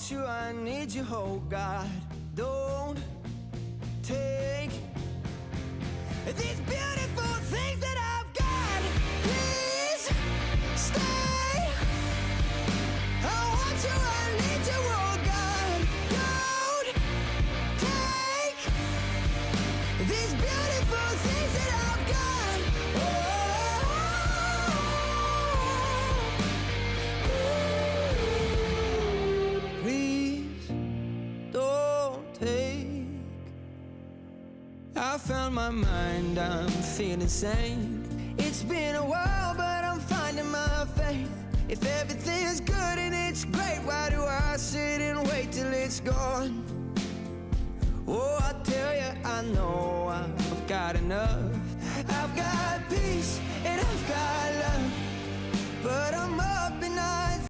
want you, I need you, oh God. Don't take these beautiful things that I've got. Please stay. I want you, I need you, oh God. Don't take these beautiful things that I've got. Please don't take. I found my mind, I'm feeling sane. It's been a while, but I'm finding my faith. If everything's good and it's great, why do I sit and wait till it's gone? Oh, I tell you, I know I've got enough.